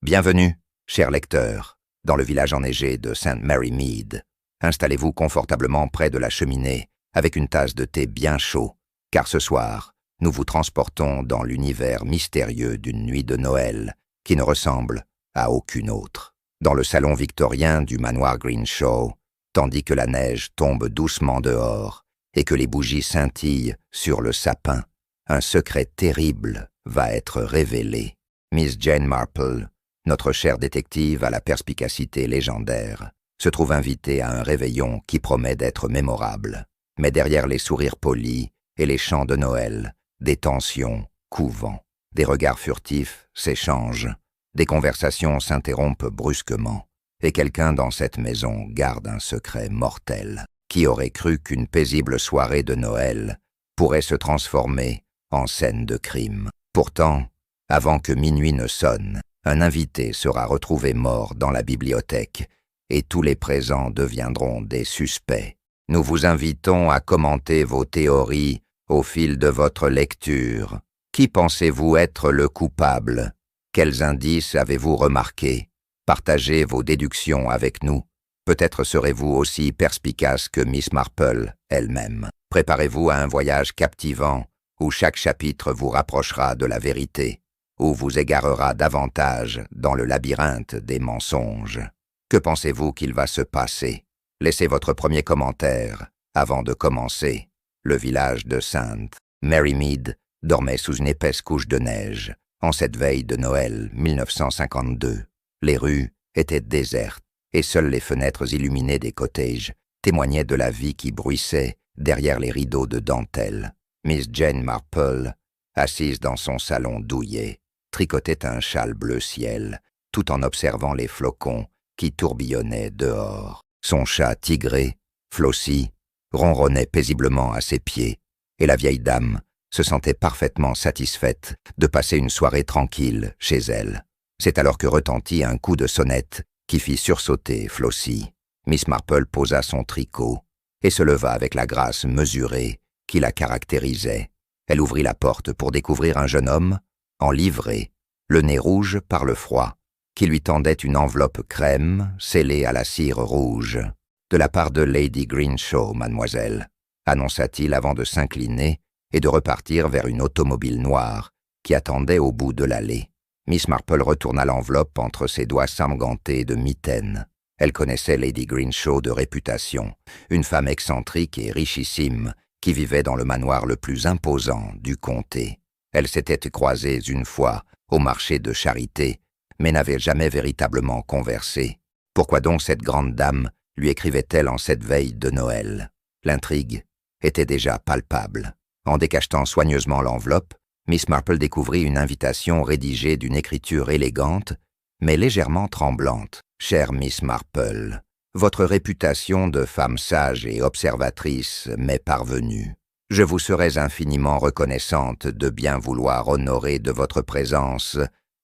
Bienvenue, chers lecteurs, dans le village enneigé de St. Mary Mead. Installez-vous confortablement près de la cheminée, avec une tasse de thé bien chaud, car ce soir, nous vous transportons dans l'univers mystérieux d'une nuit de Noël qui ne ressemble à aucune autre. Dans le salon victorien du manoir Greenshaw, tandis que la neige tombe doucement dehors et que les bougies scintillent sur le sapin, un secret terrible va être révélé. Miss Jane Marple, notre chère détective à la perspicacité légendaire, se trouve invitée à un réveillon qui promet d'être mémorable. Mais derrière les sourires polis et les chants de Noël, des tensions couvent. Des regards furtifs s'échangent, des conversations s'interrompent brusquement, et quelqu'un dans cette maison garde un secret mortel. Qui aurait cru qu'une paisible soirée de Noël pourrait se transformer en scène de crime? Pourtant, avant que minuit ne sonne, un invité sera retrouvé mort dans la bibliothèque et tous les présents deviendront des suspects. Nous vous invitons à commenter vos théories au fil de votre lecture. Qui pensez-vous être le coupable? Quels indices avez-vous remarqués? Partagez vos déductions avec nous. Peut-être serez-vous aussi perspicace que Miss Marple elle-même. Préparez-vous à un voyage captivant où chaque chapitre vous rapprochera de la vérité, où vous égarera davantage dans le labyrinthe des mensonges. Que pensez-vous qu'il va se passer? Laissez votre premier commentaire avant de commencer. Le village de St. Mary Mead dormait sous une épaisse couche de neige en cette veille de Noël 1952. Les rues étaient désertes et seules les fenêtres illuminées des cottages témoignaient de la vie qui bruissait derrière les rideaux de dentelle. Miss Jane Marple, assise dans son salon douillet, tricotait un châle bleu ciel, tout en observant les flocons qui tourbillonnaient dehors. Son chat tigré, Flossie, ronronnait paisiblement à ses pieds, et la vieille dame se sentait parfaitement satisfaite de passer une soirée tranquille chez elle. C'est alors que retentit un coup de sonnette qui fit sursauter Flossie. Miss Marple posa son tricot et se leva avec la grâce mesurée qui la caractérisait. Elle ouvrit la porte pour découvrir un jeune homme, en livrée, le nez rouge par le froid, qui lui tendait une enveloppe crème scellée à la cire rouge. « De la part de Lady Greenshaw, mademoiselle », annonça-t-il avant de s'incliner et de repartir vers une automobile noire qui attendait au bout de l'allée. Miss Marple retourna l'enveloppe entre ses doigts sangantés de mitaine. Elle connaissait Lady Greenshaw de réputation, une femme excentrique et richissime qui vivait dans le manoir le plus imposant du comté. Elle s'était croisée une fois au marché de Charité, mais n'avait jamais véritablement conversé. Pourquoi donc cette grande dame lui écrivait-elle en cette veille de Noël? L'intrigue était déjà palpable. En décachetant soigneusement l'enveloppe, Miss Marple découvrit une invitation rédigée d'une écriture élégante, mais légèrement tremblante. « Chère Miss Marple, votre réputation de femme sage et observatrice m'est parvenue. Je vous serais infiniment reconnaissante de bien vouloir honorer de votre présence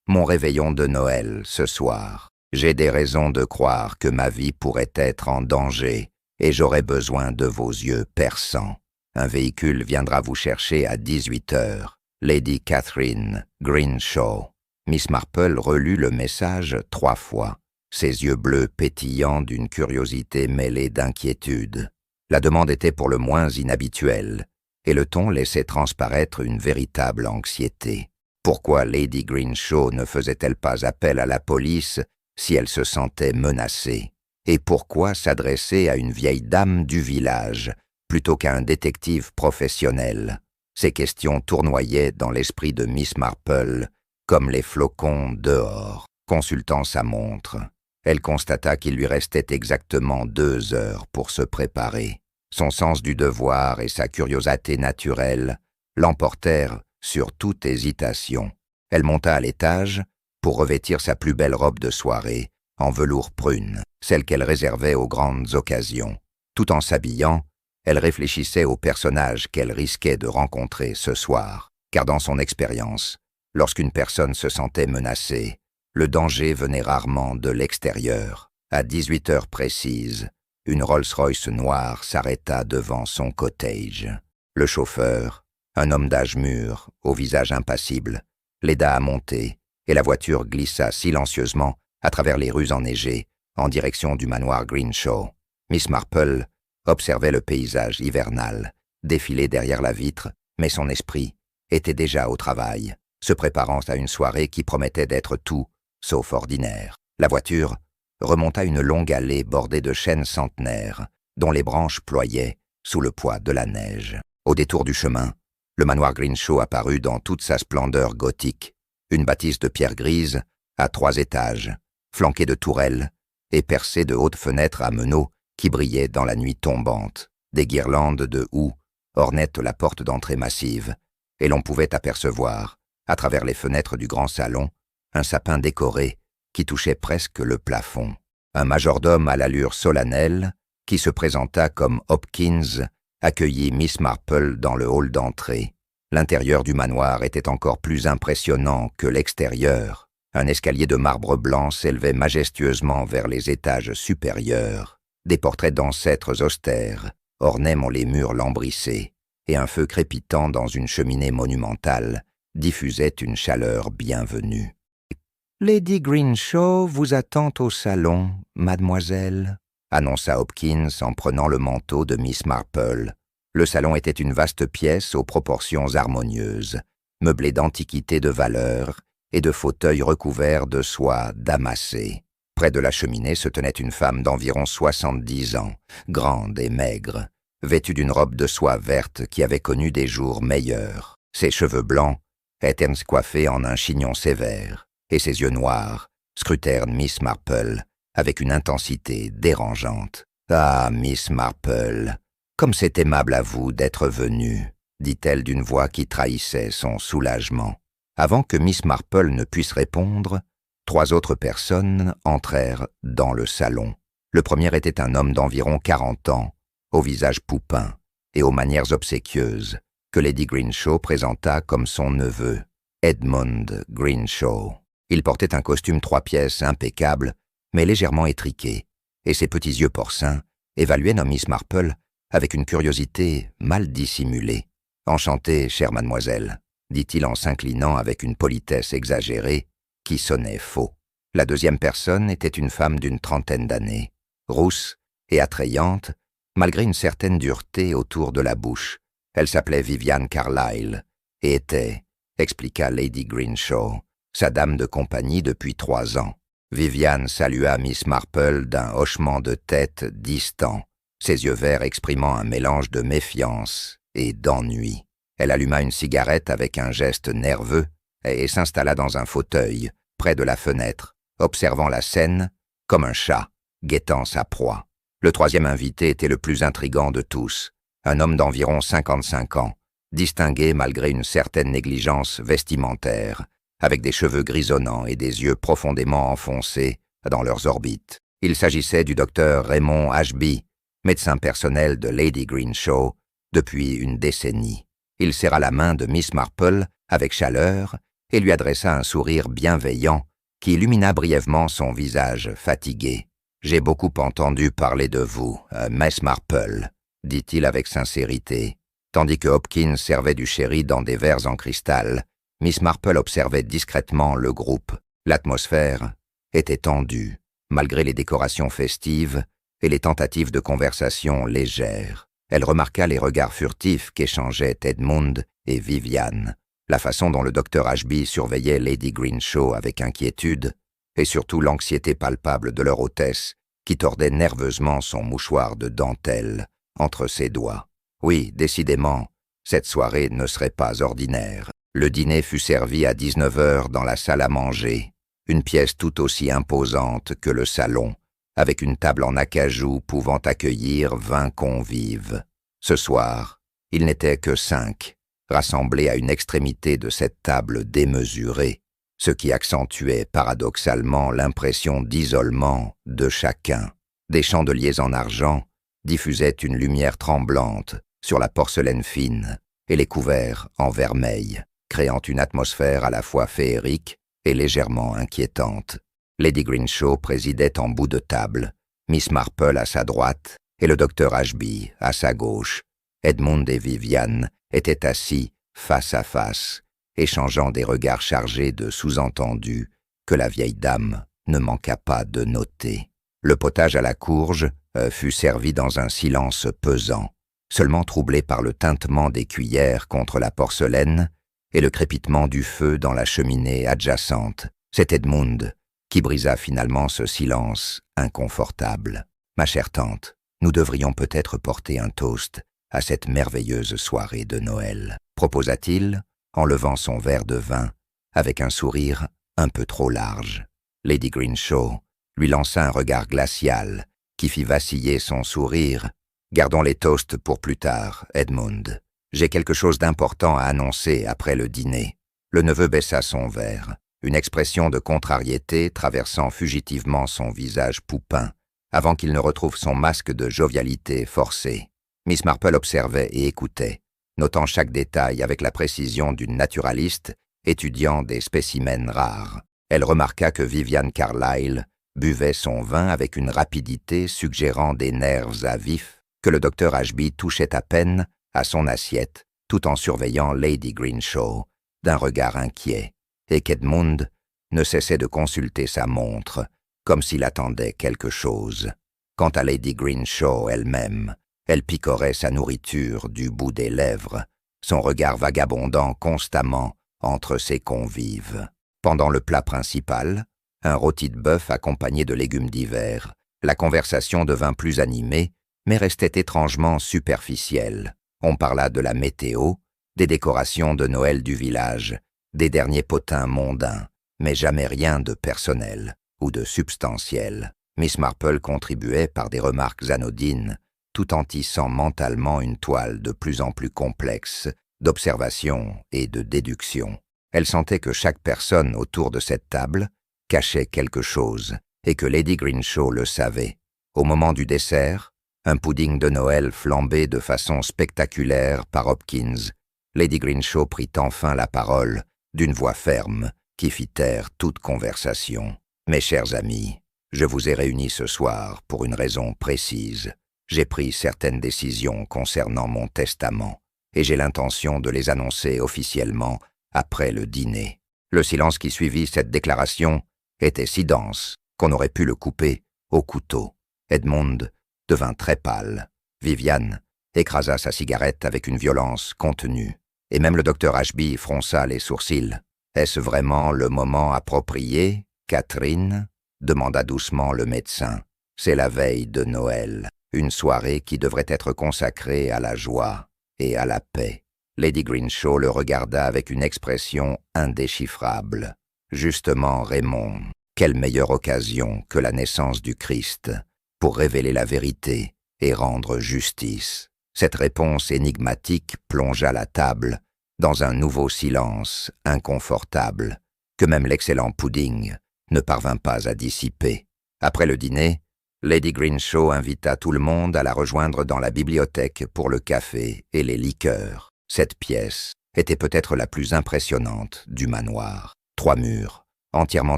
mon réveillon de Noël ce soir. J'ai des raisons de croire que ma vie pourrait être en danger et j'aurais besoin de vos yeux perçants. Un véhicule viendra vous chercher à 18 heures. Lady Catherine Greenshaw. » Miss Marple relut le message 3 fois, ses yeux bleus pétillants d'une curiosité mêlée d'inquiétude. La demande était pour le moins inhabituelle, et le ton laissait transparaître une véritable anxiété. Pourquoi Lady Greenshaw ne faisait-elle pas appel à la police si elle se sentait menacée? Et pourquoi s'adresser à une vieille dame du village plutôt qu'à un détective professionnel? Ces questions tournoyaient dans l'esprit de Miss Marple comme les flocons dehors. Consultant sa montre, elle constata qu'il lui restait exactement 2 heures pour se préparer. Son sens du devoir et sa curiosité naturelle l'emportèrent sur toute hésitation. Elle monta à l'étage pour revêtir sa plus belle robe de soirée, en velours prune, celle qu'elle réservait aux grandes occasions. Tout en s'habillant, elle réfléchissait au personnage qu'elle risquait de rencontrer ce soir, car dans son expérience, lorsqu'une personne se sentait menacée, le danger venait rarement de l'extérieur. À 18 heures précises, une Rolls-Royce noire s'arrêta devant son cottage. Le chauffeur, un homme d'âge mûr, au visage impassible, l'aida à monter et la voiture glissa silencieusement à travers les rues enneigées en direction du manoir Greenshaw. Miss Marple observait le paysage hivernal défiler derrière la vitre, mais son esprit était déjà au travail, se préparant à une soirée qui promettait d'être tout sauf ordinaire. La voiture remonta une longue allée bordée de chênes centenaires, dont les branches ployaient sous le poids de la neige. Au détour du chemin, le manoir Greenshaw apparut dans toute sa splendeur gothique, une bâtisse de pierre grise à 3 étages, flanquée de tourelles et percée de hautes fenêtres à meneaux qui brillaient dans la nuit tombante. Des guirlandes de houx ornaient la porte d'entrée massive, et l'on pouvait apercevoir, à travers les fenêtres du grand salon, un sapin décoré qui touchait presque le plafond. Un majordome à l'allure solennelle, qui se présenta comme Hopkins, accueillit Miss Marple dans le hall d'entrée. L'intérieur du manoir était encore plus impressionnant que l'extérieur. Un escalier de marbre blanc s'élevait majestueusement vers les étages supérieurs. Des portraits d'ancêtres austères ornaient les murs lambrissés, et un feu crépitant dans une cheminée monumentale diffusait une chaleur bienvenue. « Lady Greenshaw vous attend au salon, mademoiselle », annonça Hopkins en prenant le manteau de Miss Marple. Le salon était une vaste pièce aux proportions harmonieuses, meublée d'antiquités de valeur et de fauteuils recouverts de soie damassée. Près de la cheminée se tenait une femme d'environ 70 ans, grande et maigre, vêtue d'une robe de soie verte qui avait connu des jours meilleurs. Ses cheveux blancs étaient coiffés en un chignon sévère, et ses yeux noirs scrutèrent Miss Marple avec une intensité dérangeante. « Ah, Miss Marple, comme c'est aimable à vous d'être venue, » dit-elle d'une voix qui trahissait son soulagement. Avant que Miss Marple ne puisse répondre, 3 autres personnes entrèrent dans le salon. Le premier était un homme d'environ 40 ans, au visage poupin et aux manières obséquieuses, que Lady Greenshaw présenta comme son neveu, Edmund Greenshaw. Il portait un costume 3 pièces impeccable, mais légèrement étriqué, et ses petits yeux porcins évaluaient Miss Marple avec une curiosité mal dissimulée. « Enchanté, chère mademoiselle », dit-il en s'inclinant avec une politesse exagérée qui sonnait faux. La deuxième personne était une femme d'une 30aine d'années, rousse et attrayante, malgré une certaine dureté autour de la bouche. Elle s'appelait Vivian Carlyle et était, expliqua Lady Greenshaw, sa dame de compagnie depuis 3 ans. Vivian salua Miss Marple d'un hochement de tête distant, ses yeux verts exprimant un mélange de méfiance et d'ennui. Elle alluma une cigarette avec un geste nerveux et s'installa dans un fauteuil, près de la fenêtre, observant la scène comme un chat, guettant sa proie. Le troisième invité était le plus intrigant de tous, un homme d'environ 55 ans, distingué malgré une certaine négligence vestimentaire, avec des cheveux grisonnants et des yeux profondément enfoncés dans leurs orbites. Il s'agissait du docteur Raymond Ashby, médecin personnel de Lady Greenshaw depuis une décennie. Il serra la main de Miss Marple avec chaleur et lui adressa un sourire bienveillant qui illumina brièvement son visage fatigué. « J'ai beaucoup entendu parler de vous, Miss Marple », dit-il avec sincérité. Tandis que Hopkins servait du sherry dans des verres en cristal, Miss Marple observait discrètement le groupe. L'atmosphère était tendue, malgré les décorations festives et les tentatives de conversation légères. Elle remarqua les regards furtifs qu'échangeaient Edmund et Vivian, la façon dont le docteur Ashby surveillait Lady Greenshaw avec inquiétude, et surtout l'anxiété palpable de leur hôtesse, qui tordait nerveusement son mouchoir de dentelle entre ses doigts. Oui, décidément, cette soirée ne serait pas ordinaire. Le dîner fut servi à 19h dans la salle à manger, une pièce tout aussi imposante que le salon, avec une table en acajou pouvant accueillir 20 convives. Ce soir, il n'était que 5, rassemblés à une extrémité de cette table démesurée, ce qui accentuait paradoxalement l'impression d'isolement de chacun. Des chandeliers en argent diffusaient une lumière tremblante sur la porcelaine fine et les couverts en vermeil, créant une atmosphère à la fois féerique et légèrement inquiétante. Lady Greenshaw présidait en bout de table, Miss Marple à sa droite et le docteur Ashby à sa gauche. Edmund et Vivian étaient assis face à face, échangeant des regards chargés de sous-entendus que la vieille dame ne manqua pas de noter. Le potage à la courge fut servi dans un silence pesant, seulement troublé par le tintement des cuillères contre la porcelaine et le crépitement du feu dans la cheminée adjacente. C'est Edmund qui brisa finalement ce silence inconfortable. « Ma chère tante, nous devrions peut-être porter un toast à cette merveilleuse soirée de Noël, » proposa-t-il, en levant son verre de vin avec un sourire un peu trop large. Lady Greenshaw lui lança un regard glacial qui fit vaciller son sourire. « Gardons les toasts pour plus tard, Edmund. J'ai quelque chose d'important à annoncer après le dîner. » Le neveu baissa son verre, une expression de contrariété traversant fugitivement son visage poupin, avant qu'il ne retrouve son masque de jovialité forcée. Miss Marple observait et écoutait, notant chaque détail avec la précision d'une naturaliste étudiant des spécimens rares. Elle remarqua que Vivian Carlyle buvait son vin avec une rapidité suggérant des nerfs à vif, que le docteur Ashby touchait à peine à son assiette, tout en surveillant Lady Greenshaw d'un regard inquiet, et qu'Edmund ne cessait de consulter sa montre, comme s'il attendait quelque chose. Quant à Lady Greenshaw elle-même, elle picorait sa nourriture du bout des lèvres, son regard vagabondant constamment entre ses convives. Pendant le plat principal, un rôti de bœuf accompagné de légumes divers, la conversation devint plus animée, mais restait étrangement superficielle. On parla de la météo, des décorations de Noël du village, des derniers potins mondains, mais jamais rien de personnel ou de substantiel. Miss Marple contribuait par des remarques anodines, tout en tissant mentalement une toile de plus en plus complexe d'observation et de déduction. Elle sentait que chaque personne autour de cette table cachait quelque chose et que Lady Greenshaw le savait. Au moment du dessert, un pudding de Noël flambé de façon spectaculaire par Hopkins, Lady Greenshaw prit enfin la parole d'une voix ferme qui fit taire toute conversation. « Mes chers amis, je vous ai réunis ce soir pour une raison précise. J'ai pris certaines décisions concernant mon testament et j'ai l'intention de les annoncer officiellement après le dîner. » Le silence qui suivit cette déclaration était si dense qu'on aurait pu le couper au couteau. Edmund devint très pâle. Viviane écrasa sa cigarette avec une violence contenue, et même le docteur Ashby fronça les sourcils. « Est-ce vraiment le moment approprié, Catherine ?» demanda doucement le médecin. « C'est la veille de Noël, une soirée qui devrait être consacrée à la joie et à la paix. » Lady Greenshaw le regarda avec une expression indéchiffrable. « Justement, Raymond, quelle meilleure occasion que la naissance du Christ pour révéler la vérité et rendre justice. » Cette réponse énigmatique plongea la table dans un nouveau silence inconfortable que même l'excellent pudding ne parvint pas à dissiper. Après le dîner, Lady Greenshaw invita tout le monde à la rejoindre dans la bibliothèque pour le café et les liqueurs. Cette pièce était peut-être la plus impressionnante du manoir. 3 murs, entièrement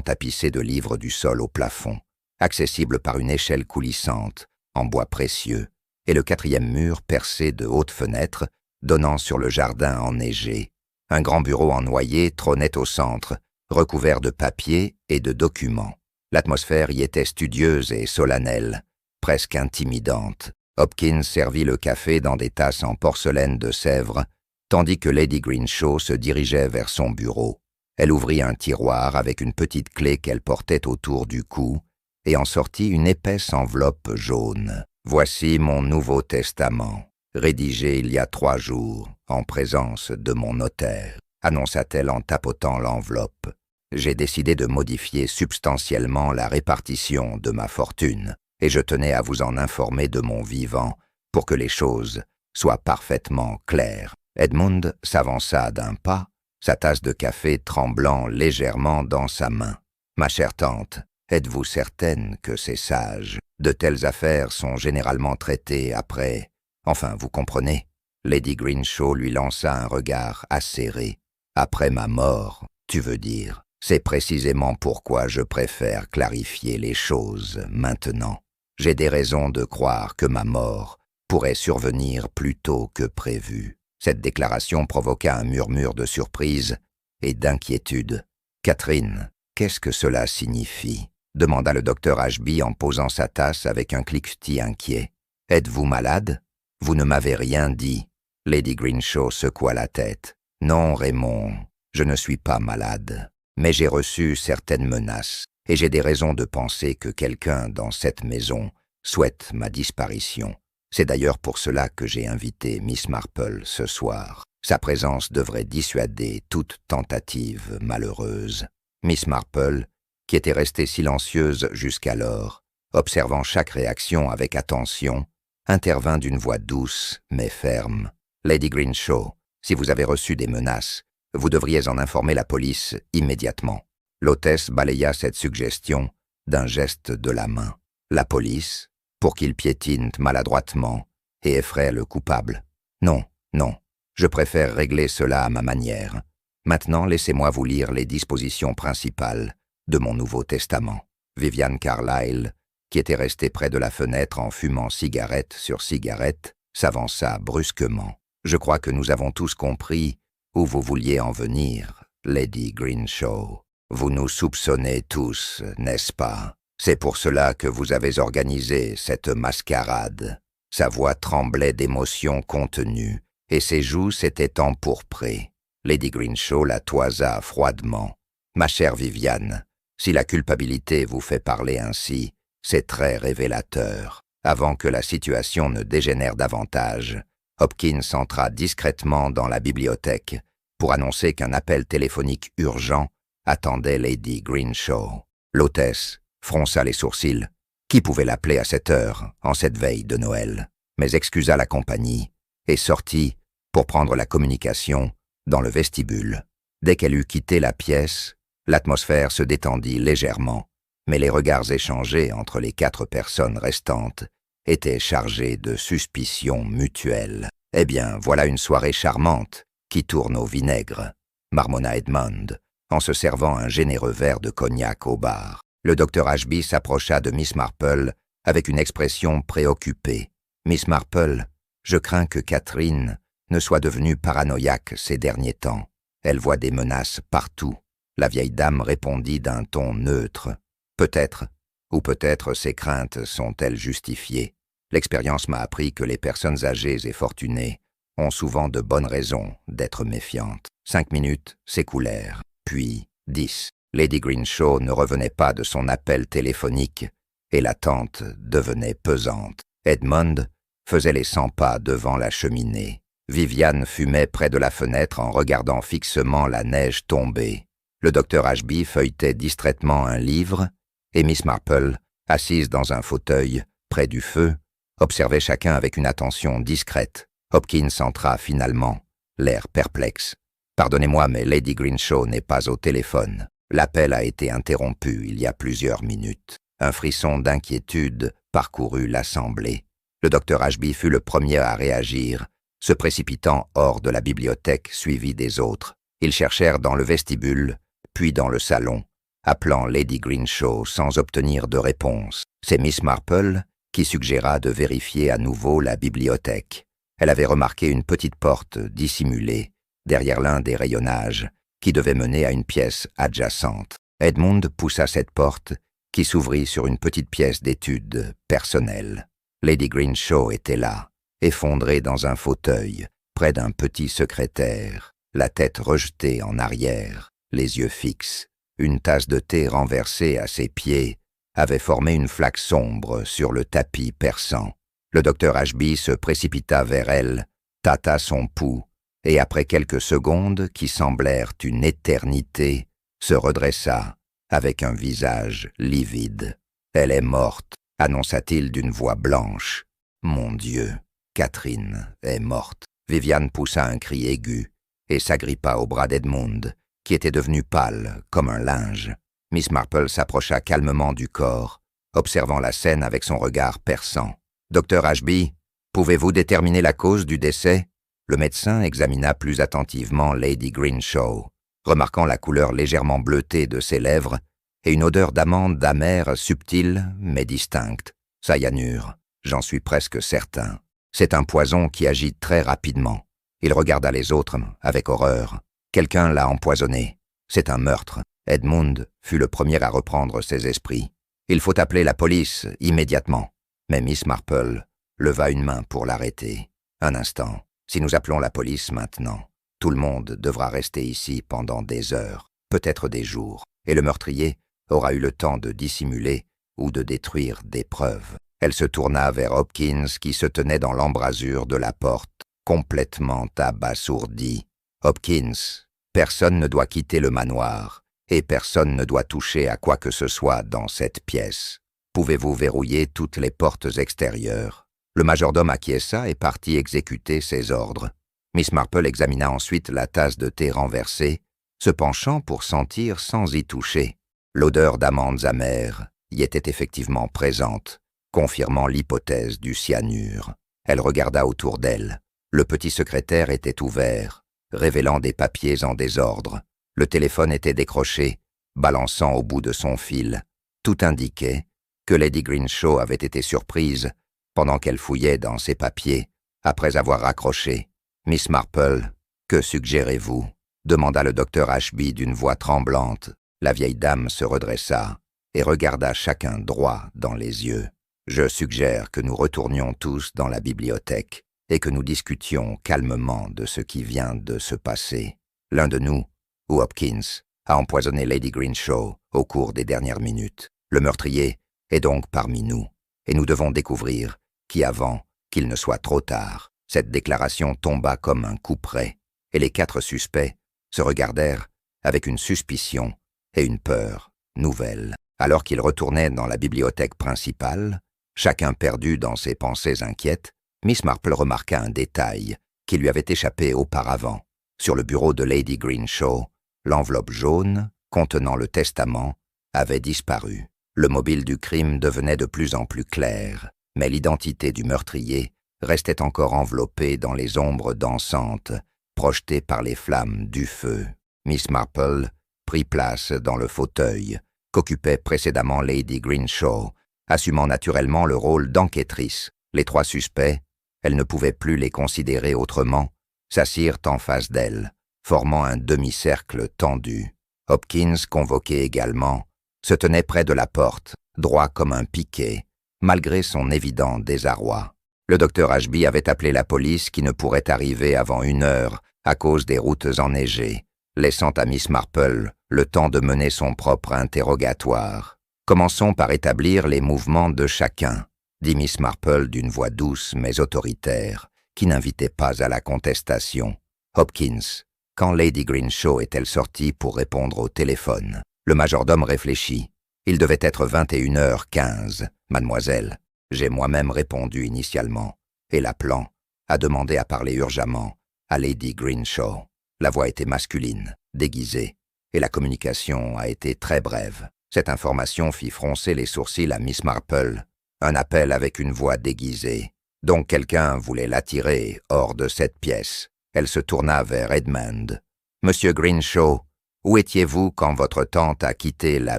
tapissés de livres du sol au plafond, accessibles par une échelle coulissante en bois précieux, et le 4e mur percé de hautes fenêtres donnant sur le jardin enneigé. Un grand bureau en noyer trônait au centre, recouvert de papiers et de documents. L'atmosphère y était studieuse et solennelle, presque intimidante. Hopkins servit le café dans des tasses en porcelaine de Sèvres, tandis que Lady Greenshaw se dirigeait vers son bureau. Elle ouvrit un tiroir avec une petite clé qu'elle portait autour du cou et en sortit une épaisse enveloppe jaune. « Voici mon Nouveau Testament, rédigé il y a 3 jours, en présence de mon notaire, » annonça-t-elle en tapotant l'enveloppe. « J'ai décidé de modifier substantiellement la répartition de ma fortune, et je tenais à vous en informer de mon vivant pour que les choses soient parfaitement claires. » Edmund s'avança d'un pas, sa tasse de café tremblant légèrement dans sa main. « Ma chère tante, êtes-vous certaine que c'est sage? De telles affaires sont généralement traitées après... Enfin, vous comprenez ?» Lady Greenshaw lui lança un regard acéré. « Après ma mort, tu veux dire. C'est précisément pourquoi je préfère clarifier les choses maintenant. J'ai des raisons de croire que ma mort pourrait survenir plus tôt que prévu. » Cette déclaration provoqua un murmure de surprise et d'inquiétude. « Catherine, qu'est-ce que cela signifie ?» demanda le docteur Ashby en posant sa tasse avec un cliquetis inquiet. « Êtes-vous malade ? Vous ne m'avez rien dit. » Lady Greenshaw secoua la tête. « Non, Raymond, je ne suis pas malade, mais j'ai reçu certaines menaces, et j'ai des raisons de penser que quelqu'un dans cette maison souhaite ma disparition. C'est d'ailleurs pour cela que j'ai invité Miss Marple ce soir. Sa présence devrait dissuader toute tentative malheureuse. » Miss Marple, qui était restée silencieuse jusqu'alors, observant chaque réaction avec attention, intervint d'une voix douce mais ferme. « Lady Greenshaw, si vous avez reçu des menaces, vous devriez en informer la police immédiatement. » L'hôtesse balaya cette suggestion d'un geste de la main. « La police, pour qu'il piétine maladroitement et effraie le coupable. Non, non, je préfère régler cela à ma manière. Maintenant, laissez-moi vous lire les dispositions principales de mon Nouveau Testament. » Vivian Carlyle, qui était restée près de la fenêtre en fumant cigarette sur cigarette, s'avança brusquement. « Je crois que nous avons tous compris où vous vouliez en venir, Lady Greenshaw. Vous nous soupçonnez tous, n'est-ce pas? C'est pour cela que vous avez organisé cette mascarade. » Sa voix tremblait d'émotion contenue, et ses joues s'étaient empourprées. Lady Greenshaw la toisa froidement. « Ma chère Viviane, si la culpabilité vous fait parler ainsi, c'est très révélateur. » Avant que la situation ne dégénère davantage, Hopkins entra discrètement dans la bibliothèque pour annoncer qu'un appel téléphonique urgent attendait Lady Greenshaw. L'hôtesse fronça les sourcils. Qui pouvait l'appeler à cette heure, en cette veille de Noël? Mais excusa la compagnie et sortit pour prendre la communication dans le vestibule. Dès qu'elle eut quitté la pièce, l'atmosphère se détendit légèrement, mais les regards échangés entre les 4 personnes restantes étaient chargés de suspicions mutuelles. « Eh bien, voilà une soirée charmante qui tourne au vinaigre », marmonna Edmond, en se servant un généreux verre de cognac au bar. Le docteur Ashby s'approcha de Miss Marple avec une expression préoccupée. « Miss Marple, je crains que Catherine ne soit devenue paranoïaque ces derniers temps. Elle voit des menaces partout. » La vieille dame répondit d'un ton neutre. « Peut-être, ou peut-être ces craintes sont-elles justifiées. L'expérience m'a appris que les personnes âgées et fortunées ont souvent de bonnes raisons d'être méfiantes. » 5 minutes s'écoulèrent, puis 10. Lady Greenshaw ne revenait pas de son appel téléphonique et l'attente devenait pesante. Edmond faisait les 100 pas devant la cheminée. Viviane fumait près de la fenêtre en regardant fixement la neige tomber. Le docteur Ashby feuilletait distraitement un livre et Miss Marple, assise dans un fauteuil près du feu, observait chacun avec une attention discrète. Hopkins entra finalement, l'air perplexe. « Pardonnez-moi, mais Lady Greenshaw n'est pas au téléphone. L'appel a été interrompu il y a plusieurs minutes. » Un frisson d'inquiétude parcourut l'assemblée. Le docteur Ashby fut le premier à réagir, se précipitant hors de la bibliothèque suivi des autres. Ils cherchèrent dans le vestibule, puis dans le salon, appelant Lady Greenshaw sans obtenir de réponse. C'est Miss Marple qui suggéra de vérifier à nouveau la bibliothèque. Elle avait remarqué une petite porte dissimulée derrière l'un des rayonnages qui devait mener à une pièce adjacente. Edmond poussa cette porte qui s'ouvrit sur une petite pièce d'études personnelles. Lady Greenshaw était là, effondrée dans un fauteuil, près d'un petit secrétaire, la tête rejetée en arrière, les yeux fixes. Une tasse de thé renversée à ses pieds avait formé une flaque sombre sur le tapis perçant. Le docteur Ashby se précipita vers elle, tâta son pouls, et après quelques secondes qui semblèrent une éternité, se redressa avec un visage livide. « Elle est morte », annonça-t-il d'une voix blanche. « Mon Dieu, Catherine est morte. » Viviane poussa un cri aigu et s'agrippa au bras d'Edmond, qui était devenu pâle comme un linge. Miss Marple s'approcha calmement du corps, observant la scène avec son regard perçant. « Docteur Ashby, pouvez-vous déterminer la cause du décès ?» Le médecin examina plus attentivement Lady Greenshaw, remarquant la couleur légèrement bleutée de ses lèvres et une odeur d'amande amère subtile mais distincte. « Cyanure, j'en suis presque certain. C'est un poison qui agit très rapidement. » Il regarda les autres avec horreur. Quelqu'un l'a empoisonné. C'est un meurtre. Edmund fut le premier à reprendre ses esprits. Il faut appeler la police immédiatement. Mais Miss Marple leva une main pour l'arrêter. Un instant. Si nous appelons la police maintenant, tout le monde devra rester ici pendant des heures, peut-être des jours, et le meurtrier aura eu le temps de dissimuler ou de détruire des preuves. Elle se tourna vers Hopkins qui se tenait dans l'embrasure de la porte, complètement abasourdi. « Hopkins, personne ne doit quitter le manoir, et personne ne doit toucher à quoi que ce soit dans cette pièce. Pouvez-vous verrouiller toutes les portes extérieures ?» Le majordome acquiesça et partit exécuter ses ordres. Miss Marple examina ensuite la tasse de thé renversée, se penchant pour sentir sans y toucher. L'odeur d'amandes amères y était effectivement présente, confirmant l'hypothèse du cyanure. Elle regarda autour d'elle. Le petit secrétaire était ouvert, révélant des papiers en désordre. Le téléphone était décroché, balançant au bout de son fil. Tout indiquait que Lady Greenshaw avait été surprise pendant qu'elle fouillait dans ses papiers, après avoir raccroché. « Miss Marple, que suggérez-vous » demanda le docteur Ashby d'une voix tremblante. La vieille dame se redressa et regarda chacun droit dans les yeux. « Je suggère que nous retournions tous dans la bibliothèque et que nous discutions calmement de ce qui vient de se passer. L'un de nous, ou Hopkins, a empoisonné Lady Greenshaw au cours des dernières minutes. Le meurtrier est donc parmi nous, et nous devons découvrir qui avant qu'il ne soit trop tard. » Cette déclaration tomba comme un coup près, et les 4 suspects se regardèrent avec une suspicion et une peur nouvelles. Alors qu'ils retournaient dans la bibliothèque principale, chacun perdu dans ses pensées inquiètes, Miss Marple remarqua un détail qui lui avait échappé auparavant. Sur le bureau de Lady Greenshaw, l'enveloppe jaune contenant le testament avait disparu. Le mobile du crime devenait de plus en plus clair, mais l'identité du meurtrier restait encore enveloppée dans les ombres dansantes, projetées par les flammes du feu. Miss Marple prit place dans le fauteuil qu'occupait précédemment Lady Greenshaw, assumant naturellement le rôle d'enquêtrice. Les 3 suspects, elle ne pouvait plus les considérer autrement, s'assirent en face d'elle, formant un demi-cercle tendu. Hopkins, convoqué également, se tenait près de la porte, droit comme un piquet, malgré son évident désarroi. Le docteur Ashby avait appelé la police qui ne pourrait arriver avant 1 heure à cause des routes enneigées, laissant à Miss Marple le temps de mener son propre interrogatoire. « Commençons par établir les mouvements de chacun », dit Miss Marple d'une voix douce mais autoritaire, qui n'invitait pas à la contestation. « Hopkins, quand Lady Greenshaw est-elle sortie pour répondre au téléphone ?» Le majordome réfléchit. « Il devait être 21h15, mademoiselle. J'ai moi-même répondu initialement, et l'appelant, a demandé à parler urgemment à Lady Greenshaw. La voix était masculine, déguisée, et la communication a été très brève. Cette information fit froncer les sourcils à Miss Marple. Un appel avec une voix déguisée. Donc quelqu'un voulait l'attirer hors de cette pièce. Elle se tourna vers Edmund. « Monsieur Greenshaw, où étiez-vous quand votre tante a quitté la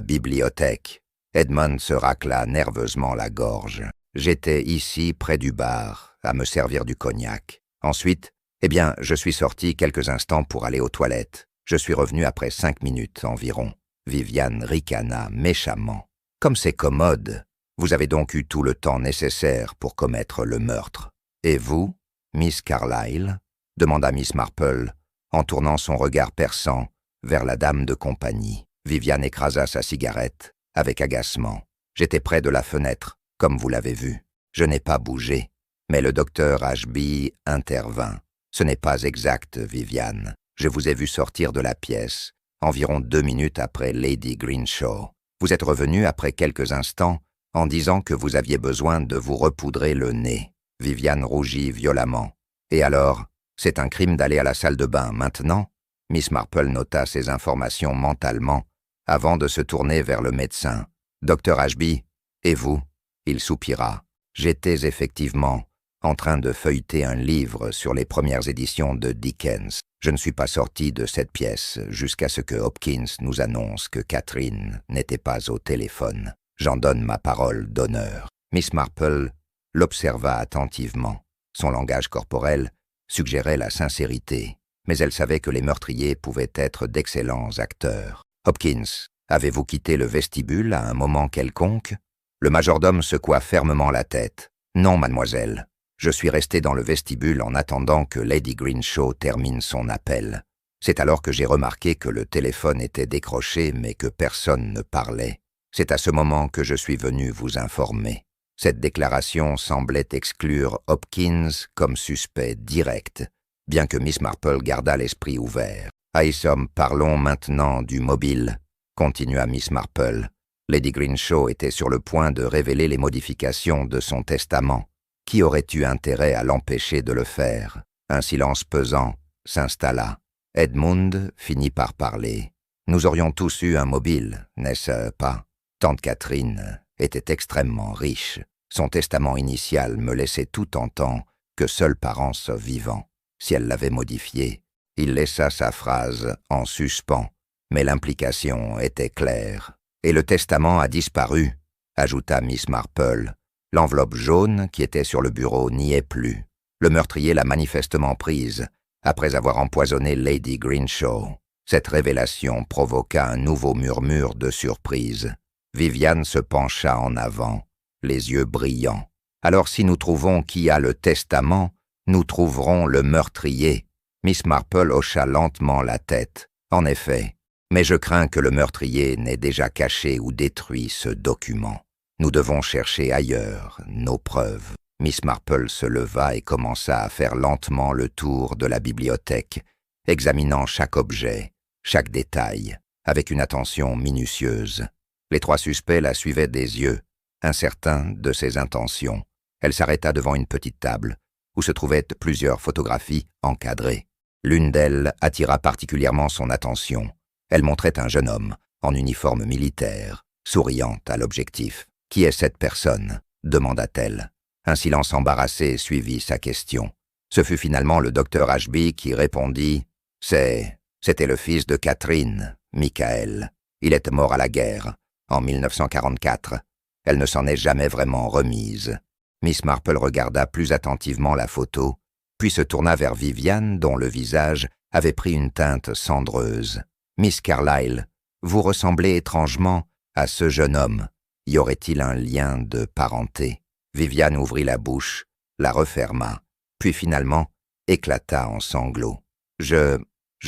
bibliothèque ?» Edmund se racla nerveusement la gorge. « J'étais ici, près du bar, à me servir du cognac. Ensuite, je suis sorti quelques instants pour aller aux toilettes. Je suis revenu après 5 minutes environ. » Viviane ricana méchamment. « Comme c'est commode. Vous avez donc eu tout le temps nécessaire pour commettre le meurtre. Et vous, Miss Carlyle ?» demanda Miss Marple, en tournant son regard perçant vers la dame de compagnie. Viviane écrasa sa cigarette avec agacement. « J'étais près de la fenêtre, comme vous l'avez vu. Je n'ai pas bougé. » Mais le docteur Ashby intervint. « Ce n'est pas exact, Viviane. Je vous ai vu sortir de la pièce, environ 2 minutes après Lady Greenshaw. Vous êtes revenu après quelques instants en disant que vous aviez besoin de vous repoudrer le nez. » Viviane rougit violemment. « Et alors, c'est un crime d'aller à la salle de bain maintenant ?» Miss Marple nota ces informations mentalement avant de se tourner vers le médecin. « Docteur Ashby, et vous ?» Il soupira. « J'étais effectivement en train de feuilleter un livre sur les premières éditions de Dickens. Je ne suis pas sorti de cette pièce jusqu'à ce que Hopkins nous annonce que Catherine n'était pas au téléphone. J'en donne ma parole d'honneur. » Miss Marple l'observa attentivement. Son langage corporel suggérait la sincérité. mais elle savait que les meurtriers pouvaient être d'excellents acteurs. « Hopkins, avez-vous quitté le vestibule à un moment quelconque ?» Le majordome secoua fermement la tête. « Non, mademoiselle. Je suis resté dans le vestibule en attendant que Lady Greenshaw termine son appel. C'est alors que j'ai remarqué que le téléphone était décroché mais que personne ne parlait. C'est à ce moment que je suis venu vous informer. » Cette déclaration semblait exclure Hopkins comme suspect direct, bien que Miss Marple gardât l'esprit ouvert. « Isom, parlons maintenant du mobile, » continua Miss Marple. Lady Greenshaw était sur le point de révéler les modifications de son testament. Qui aurait eu intérêt à l'empêcher de le faire? Un silence pesant s'installa. Edmund finit par parler. « Nous aurions tous eu un mobile, n'est-ce pas? Tante Catherine était extrêmement riche. Son testament initial me laissait tout entendre que seul parent soit vivant. Si elle l'avait modifié, il laissa sa phrase en suspens, mais l'implication était claire. Et le testament a disparu, ajouta Miss Marple. L'enveloppe jaune qui était sur le bureau n'y est plus. Le meurtrier l'a manifestement prise, après avoir empoisonné Lady Greenshaw. Cette révélation provoqua un nouveau murmure de surprise. Viviane se pencha en avant, les yeux brillants. « Alors si nous trouvons qui a le testament, nous trouverons le meurtrier. » Miss Marple hocha lentement la tête. « En effet, mais je crains que le meurtrier n'ait déjà caché ou détruit ce document. Nous devons chercher ailleurs nos preuves. » Miss Marple se leva et commença à faire lentement le tour de la bibliothèque, examinant chaque objet, chaque détail, avec une attention minutieuse. Les trois suspects la suivaient des yeux, incertains de ses intentions. Elle s'arrêta devant une petite table, où se trouvaient plusieurs photographies encadrées. L'une d'elles attira particulièrement son attention. Elle montrait un jeune homme, en uniforme militaire, souriant à l'objectif. « Qui est cette personne ?» demanda-t-elle. Un silence embarrassé suivit sa question. Ce fut finalement le docteur Ashby qui répondit « C'était le fils de Catherine, Michael. Il est mort à la guerre, en 1944. Elle ne s'en est jamais vraiment remise. » Miss Marple regarda plus attentivement la photo, puis se tourna vers Viviane dont le visage avait pris une teinte cendreuse. « Miss Carlyle, vous ressemblez étrangement à ce jeune homme. Y aurait-il un lien de parenté ?» Viviane ouvrit la bouche, la referma, puis finalement éclata en sanglots. « Je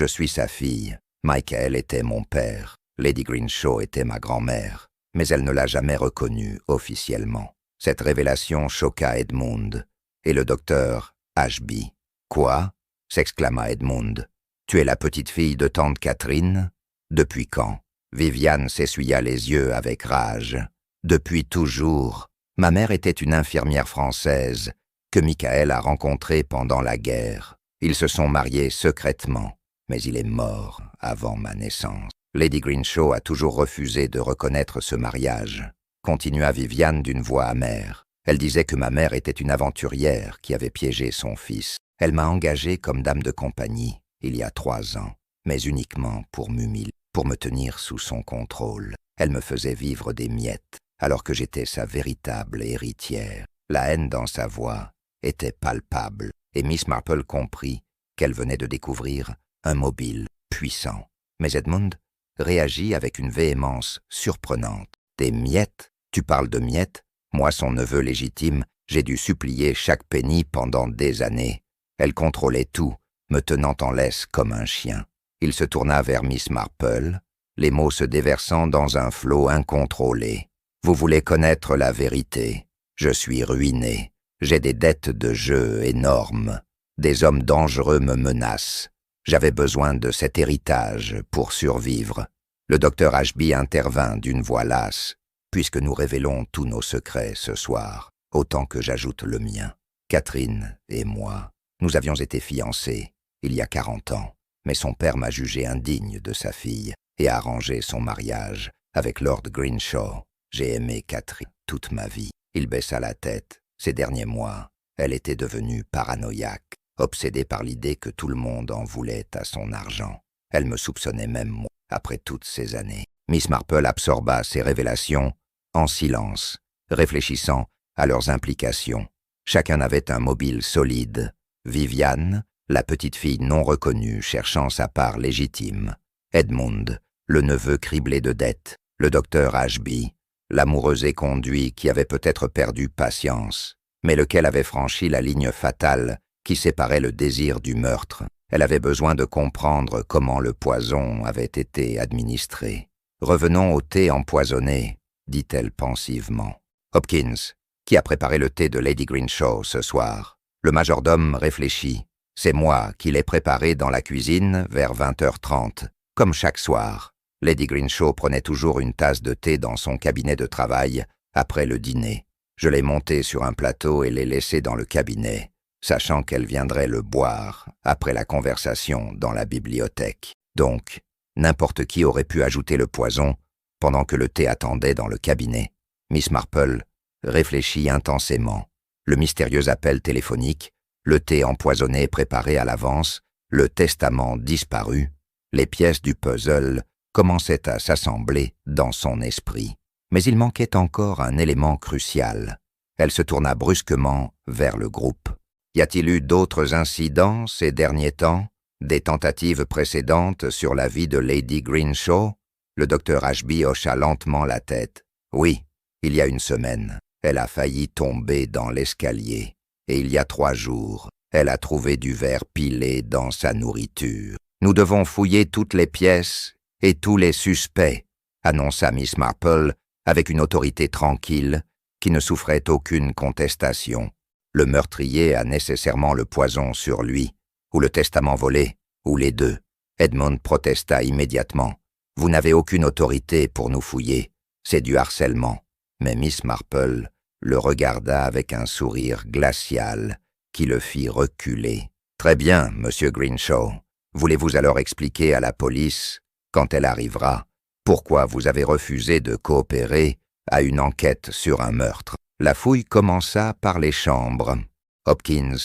suis sa fille. Michael était mon père. Lady Greenshaw était ma grand-mère. Mais elle ne l'a jamais reconnue officiellement. » Cette révélation choqua Edmund et le docteur Ashby. « Quoi ?» s'exclama Edmund. « Tu es la petite-fille de tante Catherine ? Depuis quand ?» Viviane s'essuya les yeux avec rage. « Depuis toujours. Ma mère était une infirmière française que Michael a rencontrée pendant la guerre. Ils se sont mariés secrètement, mais il est mort avant ma naissance. Lady Greenshaw a toujours refusé de reconnaître ce mariage. » Continua Viviane d'une voix amère. « Elle disait que ma mère était une aventurière qui avait piégé son fils. Elle m'a engagée comme dame de compagnie il y a 3 ans, mais uniquement pour m'humilier, pour me tenir sous son contrôle. Elle me faisait vivre des miettes, alors que j'étais sa véritable héritière. » La haine dans sa voix était palpable, et Miss Marple comprit qu'elle venait de découvrir un mobile puissant. Mais Edmund réagit avec une véhémence surprenante. « Des miettes ? Tu parles de miettes ? Moi, son neveu légitime, j'ai dû supplier chaque penny pendant des années. Elle contrôlait tout, me tenant en laisse comme un chien. » Il se tourna vers Miss Marple, les mots se déversant dans un flot incontrôlé. « Vous voulez connaître la vérité. Je suis ruiné. J'ai des dettes de jeu énormes. Des hommes dangereux me menacent. J'avais besoin de cet héritage pour survivre. » Le docteur Ashby intervint d'une voix lasse. « Puisque nous révélons tous nos secrets ce soir, autant que j'ajoute le mien. Catherine et moi, nous avions été fiancés il y a 40 ans, mais son père m'a jugé indigne de sa fille et a arrangé son mariage avec Lord Greenshaw. J'ai aimé Catherine toute ma vie. » Il baissa la tête. Ces derniers mois, elle était devenue paranoïaque, obsédée par l'idée que tout le monde en voulait à son argent. Elle me soupçonnait même moi, après toutes ces années. Miss Marple absorba ces révélations en silence, réfléchissant à leurs implications. Chacun avait un mobile solide. Viviane la petite fille non reconnue cherchant sa part légitime, Edmund, le neveu criblé de dettes, le docteur Ashby, l'amoureux éconduit qui avait peut-être perdu patience, mais lequel avait franchi la ligne fatale qui séparait le désir du meurtre. Elle avait besoin de comprendre comment le poison avait été administré. « Revenons au thé empoisonné », dit-elle pensivement. « Hopkins, qui a préparé le thé de Lady Greenshaw ce soir ?» Le majordome réfléchit. « C'est moi qui l'ai préparé dans la cuisine vers 20h30, comme chaque soir. » Lady Greenshaw prenait toujours une tasse de thé dans son cabinet de travail après le dîner. Je l'ai monté sur un plateau et l'ai laissé dans le cabinet, sachant qu'elle viendrait le boire après la conversation dans la bibliothèque. Donc, n'importe qui aurait pu ajouter le poison pendant que le thé attendait dans le cabinet. Miss Marple réfléchit intensément. Le mystérieux appel téléphonique, le thé empoisonné préparé à l'avance, le testament disparu, les pièces du puzzle commençaient à s'assembler dans son esprit. Mais il manquait encore un élément crucial. Elle se tourna brusquement vers le groupe. « Y a-t-il eu d'autres incidents ces derniers temps? Des tentatives précédentes sur la vie de Lady Greenshaw ?» Le docteur Ashby hocha lentement la tête. « Oui, il y a une semaine, elle a failli tomber dans l'escalier. Et il y a 3 jours, elle a trouvé du verre pilé dans sa nourriture. Nous devons fouiller toutes les pièces et tous les suspects, » annonça Miss Marple avec une autorité tranquille qui ne souffrait aucune contestation. Le meurtrier a nécessairement le poison sur lui, ou le testament volé, ou les deux. Edmund protesta immédiatement. « Vous n'avez aucune autorité pour nous fouiller, c'est du harcèlement. » Mais Miss Marple le regarda avec un sourire glacial qui le fit reculer. « Très bien, Monsieur Greenshaw. Voulez-vous alors expliquer à la police, quand elle arrivera, pourquoi vous avez refusé de coopérer à une enquête sur un meurtre ?» La fouille commença par les chambres. Hopkins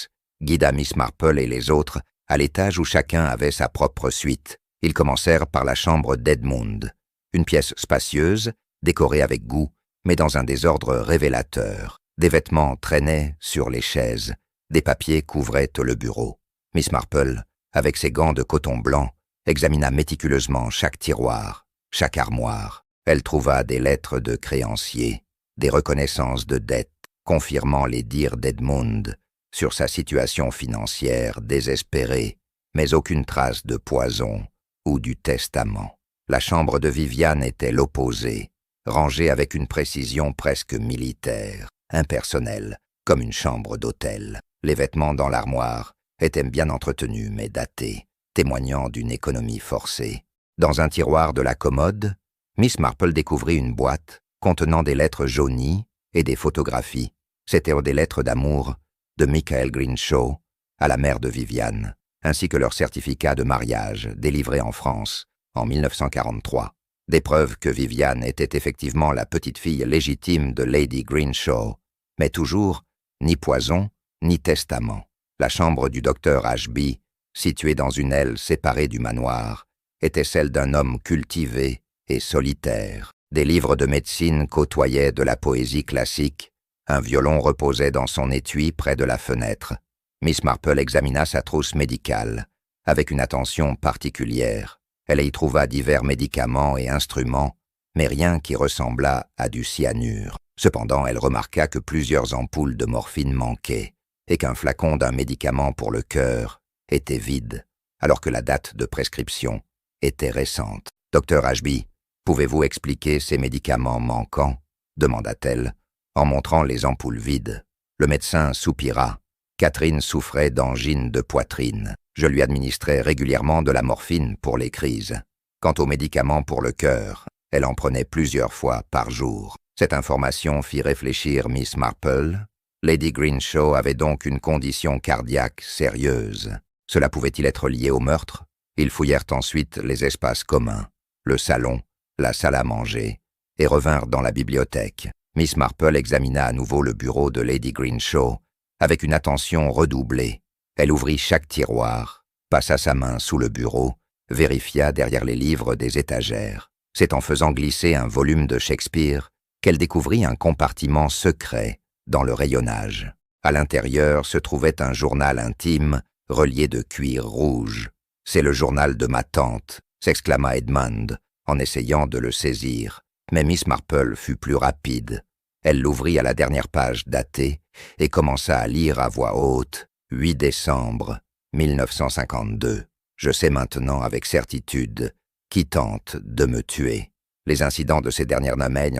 guida Miss Marple et les autres à l'étage où chacun avait sa propre suite. Ils commencèrent par la chambre d'Edmund, une pièce spacieuse, décorée avec goût, mais dans un désordre révélateur. Des vêtements traînaient sur les chaises, des papiers couvraient le bureau. Miss Marple, avec ses gants de coton blanc, examina méticuleusement chaque tiroir, chaque armoire. Elle trouva des lettres de créanciers, des reconnaissances de dettes, confirmant les dires d'Edmund sur sa situation financière désespérée, mais aucune trace de poison ou du testament. La chambre de Viviane était l'opposé, rangée avec une précision presque militaire, impersonnelle, comme une chambre d'hôtel. Les vêtements dans l'armoire étaient bien entretenus mais datés, témoignant d'une économie forcée. Dans un tiroir de la commode, Miss Marple découvrit une boîte contenant des lettres jaunies et des photographies. C'étaient des lettres d'amour de Michael Greenshaw à la mère de Viviane, ainsi que leur certificat de mariage délivré en France en 1943. Des preuves que Viviane était effectivement la petite-fille légitime de Lady Greenshaw, mais toujours ni poison ni testament. La chambre du docteur Ashby, située dans une aile séparée du manoir, était celle d'un homme cultivé et solitaire. Des livres de médecine côtoyaient de la poésie classique. Un violon reposait dans son étui près de la fenêtre. Miss Marple examina sa trousse médicale avec une attention particulière. Elle y trouva divers médicaments et instruments, mais rien qui ressemblât à du cyanure. Cependant, elle remarqua que plusieurs ampoules de morphine manquaient et qu'un flacon d'un médicament pour le cœur était vide, alors que la date de prescription était récente. « Docteur Ashby, pouvez-vous expliquer ces médicaments manquants ?» demanda-t-elle, en montrant les ampoules vides. Le médecin soupira. Catherine souffrait d'angine de poitrine. Je lui administrais régulièrement de la morphine pour les crises. Quant aux médicaments pour le cœur, elle en prenait plusieurs fois par jour. Cette information fit réfléchir Miss Marple. Lady Greenshaw avait donc une condition cardiaque sérieuse. Cela pouvait-il être lié au meurtre? Ils fouillèrent ensuite les espaces communs, le salon, la salle à manger, et revinrent dans la bibliothèque. Miss Marple examina à nouveau le bureau de Lady Greenshaw avec une attention redoublée. Elle ouvrit chaque tiroir, passa sa main sous le bureau, vérifia derrière les livres des étagères. C'est en faisant glisser un volume de Shakespeare qu'elle découvrit un compartiment secret dans le rayonnage. À l'intérieur se trouvait un journal intime relié de cuir rouge. « C'est le journal de ma tante », s'exclama Edmund, en essayant de le saisir. Mais Miss Marple fut plus rapide. Elle l'ouvrit à la dernière page datée et commença à lire à voix haute « 8 décembre 1952. Je sais maintenant avec certitude qui tente de me tuer. Les incidents de ces dernières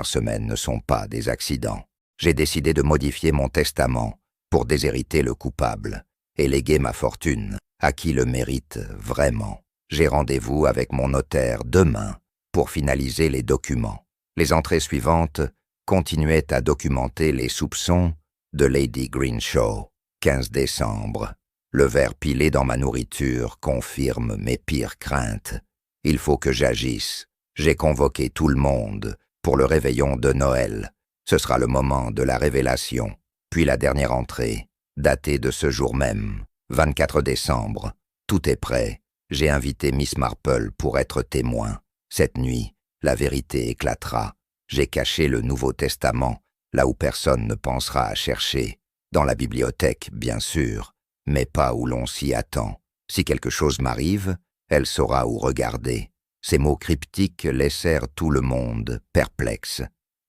semaines ne sont pas des accidents. J'ai décidé de modifier mon testament pour déshériter le coupable et léguer ma fortune à qui le mérite vraiment. J'ai rendez-vous avec mon notaire demain pour finaliser les documents. » Les entrées suivantes continuaient à documenter les soupçons de Lady Greenshaw. 15 décembre. Le verre pilé dans ma nourriture confirme mes pires craintes. Il faut que j'agisse. J'ai convoqué tout le monde pour le réveillon de Noël. Ce sera le moment de la révélation. Puis la dernière entrée, datée de ce jour même, 24 décembre. Tout est prêt. J'ai invité Miss Marple pour être témoin. Cette nuit, la vérité éclatera. J'ai caché le Nouveau Testament, là où personne ne pensera à chercher. Dans la bibliothèque, bien sûr, mais pas où l'on s'y attend. Si quelque chose m'arrive, elle saura où regarder. Ces mots cryptiques laissèrent tout le monde perplexe.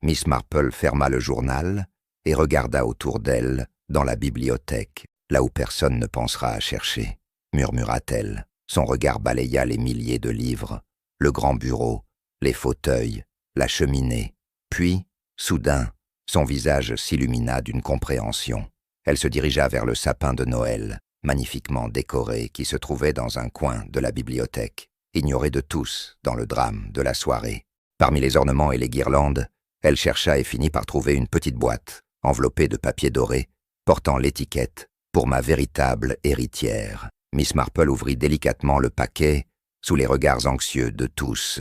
Miss Marple ferma le journal et regarda autour d'elle, dans la bibliothèque, là où personne ne pensera à chercher. Murmura-t-elle. Son regard balaya les milliers de livres, le grand bureau, les fauteuils, la cheminée. Puis, soudain, son visage s'illumina d'une compréhension. Elle se dirigea vers le sapin de Noël, magnifiquement décoré, qui se trouvait dans un coin de la bibliothèque, ignoré de tous dans le drame de la soirée. Parmi les ornements et les guirlandes, elle chercha et finit par trouver une petite boîte, enveloppée de papier doré, portant l'étiquette « Pour ma véritable héritière ». Miss Marple ouvrit délicatement le paquet, sous les regards anxieux de tous.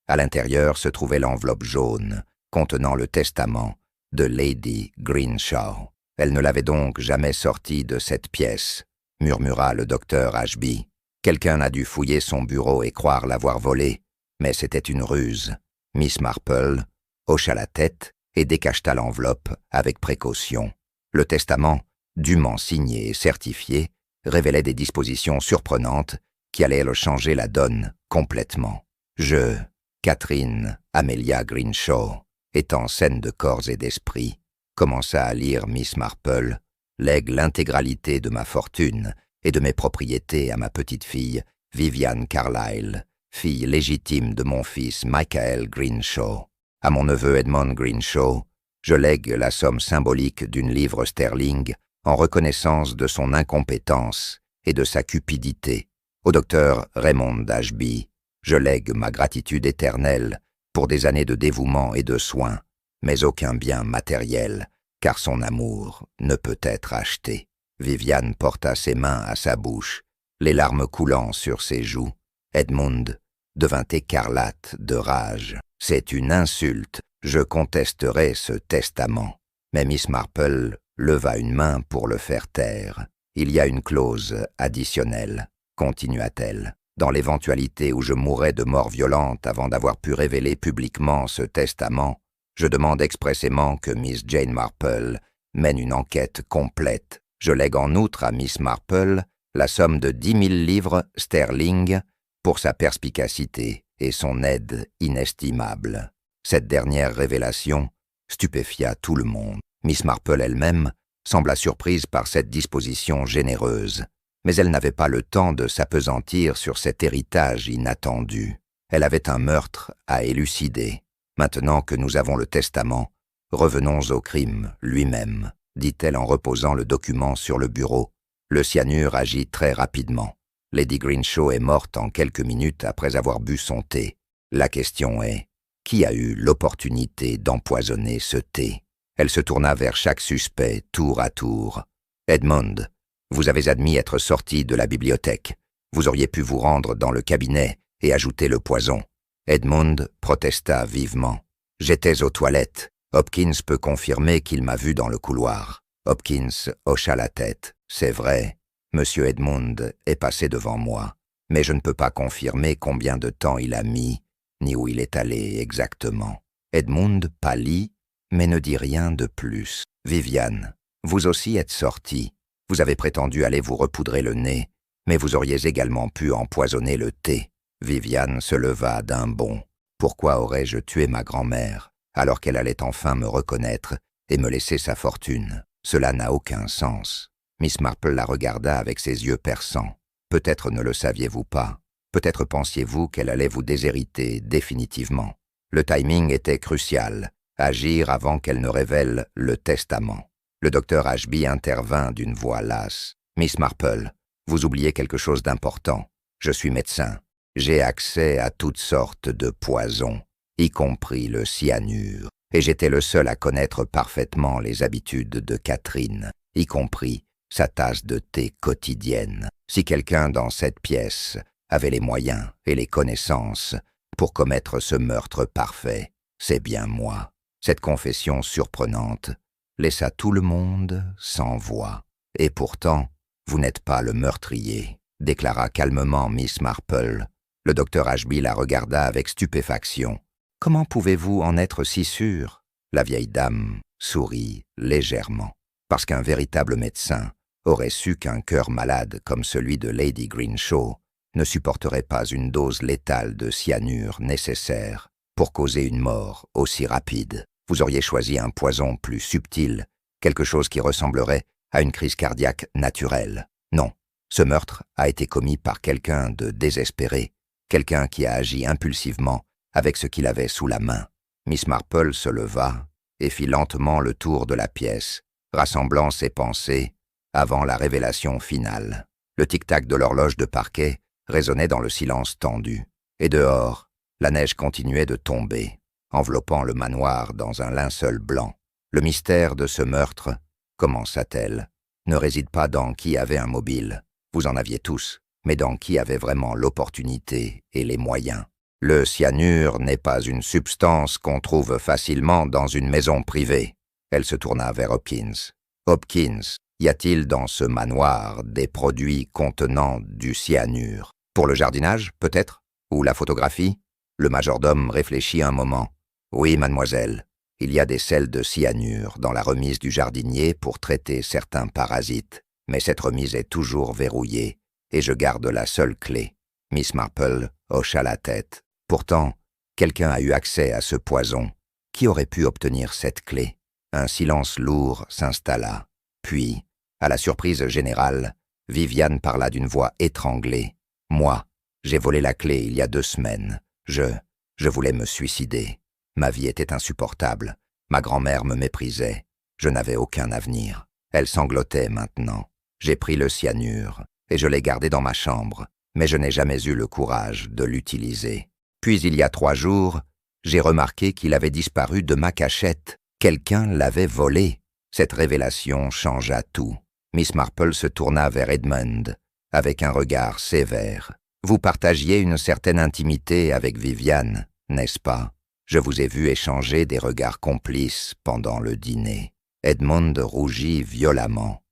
À l'intérieur se trouvait l'enveloppe jaune, contenant le testament de Lady Greenshaw. Elle ne l'avait donc jamais sorti de cette pièce, murmura le docteur Ashby. Quelqu'un a dû fouiller son bureau et croire l'avoir volé, mais c'était une ruse. Miss Marple hocha la tête et décacheta l'enveloppe avec précaution. Le testament, dûment signé et certifié, révélait des dispositions surprenantes qui allaient changer la donne complètement. Je, Catherine Amelia Greenshaw, étant saine de corps et d'esprit, commença à lire Miss Marple, lègue l'intégralité de ma fortune et de mes propriétés à ma petite-fille Vivian Carlyle, fille légitime de mon fils Michael Greenshaw. À mon neveu Edmund Greenshaw, je lègue la somme symbolique d'une livre sterling en reconnaissance de son incompétence et de sa cupidité. Au docteur Raymond Ashby, je lègue ma gratitude éternelle pour des années de dévouement et de soins, mais aucun bien matériel, car son amour ne peut être acheté. Viviane porta ses mains à sa bouche, les larmes coulant sur ses joues. Edmund devint écarlate de rage. « C'est une insulte, je contesterai ce testament. » Mais Miss Marple leva une main pour le faire taire. « Il y a une clause additionnelle, » continua-t-elle. « Dans l'éventualité où je mourrais de mort violente avant d'avoir pu révéler publiquement ce testament, je demande expressément que Miss Jane Marple mène une enquête complète. Je lègue en outre à Miss Marple la somme de 10 000 livres sterling pour sa perspicacité et son aide inestimable. » Cette dernière révélation stupéfia tout le monde. Miss Marple elle-même sembla surprise par cette disposition généreuse, mais elle n'avait pas le temps de s'appesantir sur cet héritage inattendu. Elle avait un meurtre à élucider. « Maintenant que nous avons le testament, revenons au crime lui-même, » dit-elle en reposant le document sur le bureau. Le cyanure agit très rapidement. Lady Greenshaw est morte en quelques minutes après avoir bu son thé. La question est, qui a eu l'opportunité d'empoisonner ce thé? Elle se tourna vers chaque suspect, tour à tour. « Edmund, vous avez admis être sorti de la bibliothèque. Vous auriez pu vous rendre dans le cabinet et ajouter le poison. » Edmund protesta vivement. « J'étais aux toilettes. Hopkins peut confirmer qu'il m'a vu dans le couloir. » Hopkins hocha la tête. « C'est vrai, Monsieur Edmund est passé devant moi, mais je ne peux pas confirmer combien de temps il a mis, ni où il est allé exactement. » Edmund pâlit, mais ne dit rien de plus. « Viviane, vous aussi êtes sortie. Vous avez prétendu aller vous repoudrer le nez Mais vous auriez également pu empoisonner le thé. Viviane se leva d'un bond. Pourquoi aurais-je tué ma grand-mère, alors qu'elle allait enfin me reconnaître et me laisser sa fortune? Cela n'a aucun sens. Miss Marple la regarda avec ses yeux perçants. Peut-être ne le saviez-vous pas. Peut-être pensiez-vous qu'elle allait vous déshériter définitivement. Le timing était crucial. Agir avant qu'elle ne révèle le testament. Le docteur Ashby intervint d'une voix lasse. « Miss Marple, vous oubliez quelque chose d'important. Je suis médecin. J'ai accès à toutes sortes de poisons, y compris le cyanure. Et j'étais le seul à connaître parfaitement les habitudes de Catherine, y compris sa tasse de thé quotidienne. Si quelqu'un dans cette pièce avait les moyens et les connaissances pour commettre ce meurtre parfait, c'est bien moi. » Cette confession surprenante laissa tout le monde sans voix. « Et pourtant, vous n'êtes pas le meurtrier, » déclara calmement Miss Marple. Le docteur Ashby la regarda avec stupéfaction. « Comment pouvez-vous en être si sûr ?» La vieille dame sourit légèrement. Parce qu'un véritable médecin aurait su qu'un cœur malade comme celui de Lady Greenshaw ne supporterait pas une dose létale de cyanure nécessaire pour causer une mort aussi rapide. Vous auriez choisi un poison plus subtil, quelque chose qui ressemblerait à une crise cardiaque naturelle. Non, ce meurtre a été commis par quelqu'un de désespéré, quelqu'un qui a agi impulsivement avec ce qu'il avait sous la main. Miss Marple se leva et fit lentement le tour de la pièce, rassemblant ses pensées avant la révélation finale. Le tic-tac de l'horloge de parquet résonnait dans le silence tendu, et dehors, la neige continuait de tomber, enveloppant le manoir dans un linceul blanc. Le mystère de ce meurtre, commença-t-elle, ne réside pas dans qui avait un mobile, vous en aviez tous, mais dans qui avait vraiment l'opportunité et les moyens. Le cyanure n'est pas une substance qu'on trouve facilement dans une maison privée. Elle se tourna vers Hopkins. « Hopkins, y a-t-il dans ce manoir des produits contenant du cyanure? Pour le jardinage, peut-être? Ou la photographie ?» Le majordome réfléchit un moment. « Oui, mademoiselle, il y a des sels de cyanure dans la remise du jardinier pour traiter certains parasites, mais cette remise est toujours verrouillée, et je garde la seule clé. » Miss Marple hocha la tête. Pourtant, quelqu'un a eu accès à ce poison. Qui aurait pu obtenir cette clé? Un silence lourd s'installa. Puis, à la surprise générale, Viviane parla d'une voix étranglée. « Moi, j'ai volé la clé il y a 2 semaines. Je voulais me suicider. Ma vie était insupportable. Ma grand-mère me méprisait. Je n'avais aucun avenir. Elle sanglotait maintenant. J'ai pris le cyanure et je l'ai gardé dans ma chambre, mais je n'ai jamais eu le courage de l'utiliser. Puis il y a 3 jours, j'ai remarqué qu'il avait disparu de ma cachette. Quelqu'un l'avait volé. » Cette révélation changea tout. Miss Marple se tourna vers Edmund, avec un regard sévère. « Vous partagiez une certaine intimité avec Viviane, n'est-ce pas? Je vous ai vu échanger des regards complices pendant le dîner. » Edmund rougit violemment.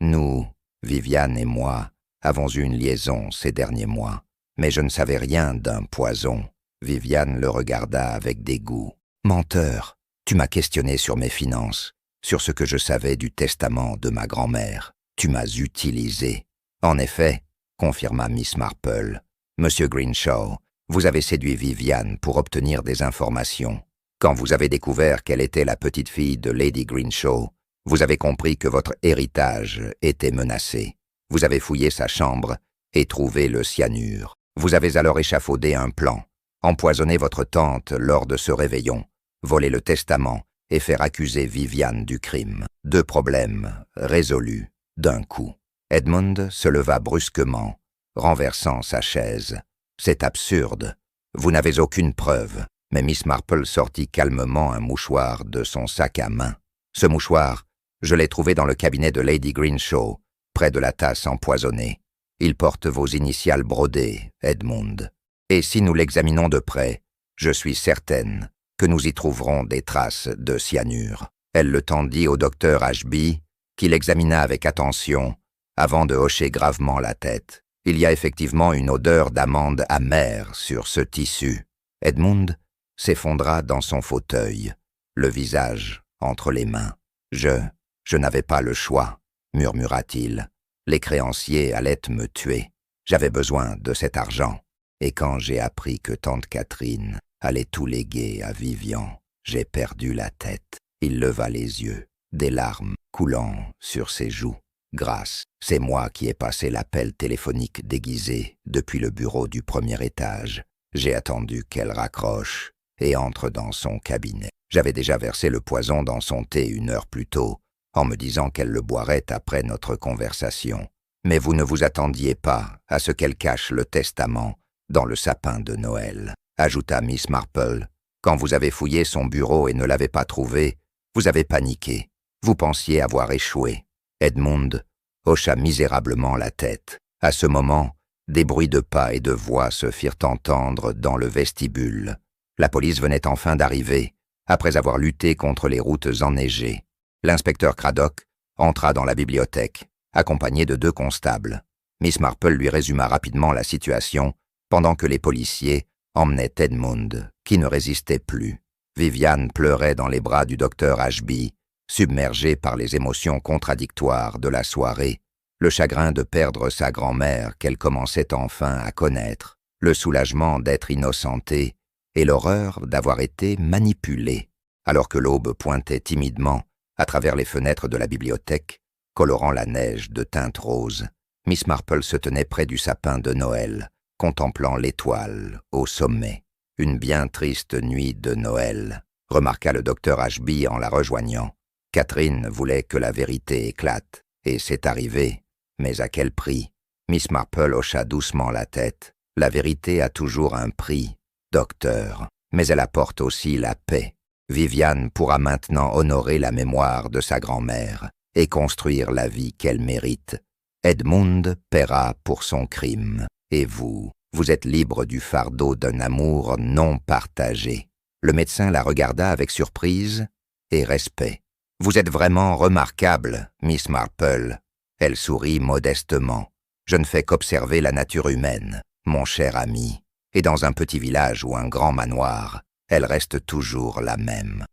Nous, Viviane et moi, avons eu une liaison ces derniers mois. Mais je ne savais rien d'un poison. Viviane le regarda avec dégoût. « Menteur, tu m'as questionné sur mes finances, sur ce que je savais du testament de ma grand-mère. Tu m'as utilisé. » « En effet, » confirma Miss Marple. « Monsieur Greenshaw, vous avez séduit Viviane pour obtenir des informations. Quand vous avez découvert qu'elle était la petite-fille de Lady Greenshaw, vous avez compris que votre héritage était menacé. Vous avez fouillé sa chambre et trouvé le cyanure. Vous avez alors échafaudé un plan, empoisonner votre tante lors de ce réveillon, voler le testament et faire accuser Viviane du crime. 2 problèmes résolus d'un coup. » Edmund se leva brusquement, renversant sa chaise. « C'est absurde. Vous n'avez aucune preuve. » Mais Miss Marple sortit calmement un mouchoir de son sac à main. « Ce mouchoir, je l'ai trouvé dans le cabinet de Lady Greenshaw, près de la tasse empoisonnée. Il porte vos initiales brodées, Edmund. Et si nous l'examinons de près, je suis certaine que nous y trouverons des traces de cyanure. » Elle le tendit au docteur Ashby, qui l'examina avec attention, avant de hocher gravement la tête. « Il y a effectivement une odeur d'amande amère sur ce tissu. » Edmund s'effondra dans son fauteuil, le visage entre les mains. « Je n'avais pas le choix, » murmura-t-il. Les créanciers allaient me tuer. J'avais besoin de cet argent. Et quand j'ai appris que tante Catherine allait tout léguer à Vivian, j'ai perdu la tête. Il leva les yeux, des larmes coulant sur ses joues. Grâce, c'est moi qui ai passé l'appel téléphonique déguisé depuis le bureau du premier étage. J'ai attendu qu'elle raccroche et entre dans son cabinet. J'avais déjà versé le poison dans son thé 1 heure plus tôt, en me disant qu'elle le boirait après notre conversation. Mais vous ne vous attendiez pas à ce qu'elle cache le testament dans le sapin de Noël, ajouta Miss Marple. Quand vous avez fouillé son bureau et ne l'avez pas trouvé, vous avez paniqué. Vous pensiez avoir échoué. Edmund hocha misérablement la tête. À ce moment, des bruits de pas et de voix se firent entendre dans le vestibule. La police venait enfin d'arriver, après avoir lutté contre les routes enneigées. L'inspecteur Craddock entra dans la bibliothèque, accompagné de 2 constables. Miss Marple lui résuma rapidement la situation, pendant que les policiers emmenaient Edmund, qui ne résistait plus. Vivian pleurait dans les bras du docteur Ashby, submergée par les émotions contradictoires de la soirée, le chagrin de perdre sa grand-mère qu'elle commençait enfin à connaître, le soulagement d'être innocentée et l'horreur d'avoir été manipulée. Alors que l'aube pointait timidement à travers les fenêtres de la bibliothèque, colorant la neige de teinte rose, Miss Marple se tenait près du sapin de Noël, contemplant l'étoile au sommet. « Une bien triste nuit de Noël », remarqua le docteur Ashby en la rejoignant. Catherine voulait que la vérité éclate, et c'est arrivé. Mais à quel prix? Miss Marple hocha doucement la tête. La vérité a toujours un prix, docteur, mais elle apporte aussi la paix. Vivian pourra maintenant honorer la mémoire de sa grand-mère et construire la vie qu'elle mérite. Edmund paiera pour son crime, et vous êtes libre du fardeau d'un amour non partagé. Le médecin la regarda avec surprise et respect. « Vous êtes vraiment remarquable, Miss Marple. » Elle sourit modestement. « Je ne fais qu'observer la nature humaine, mon cher ami. Et dans un petit village ou un grand manoir, elle reste toujours la même. »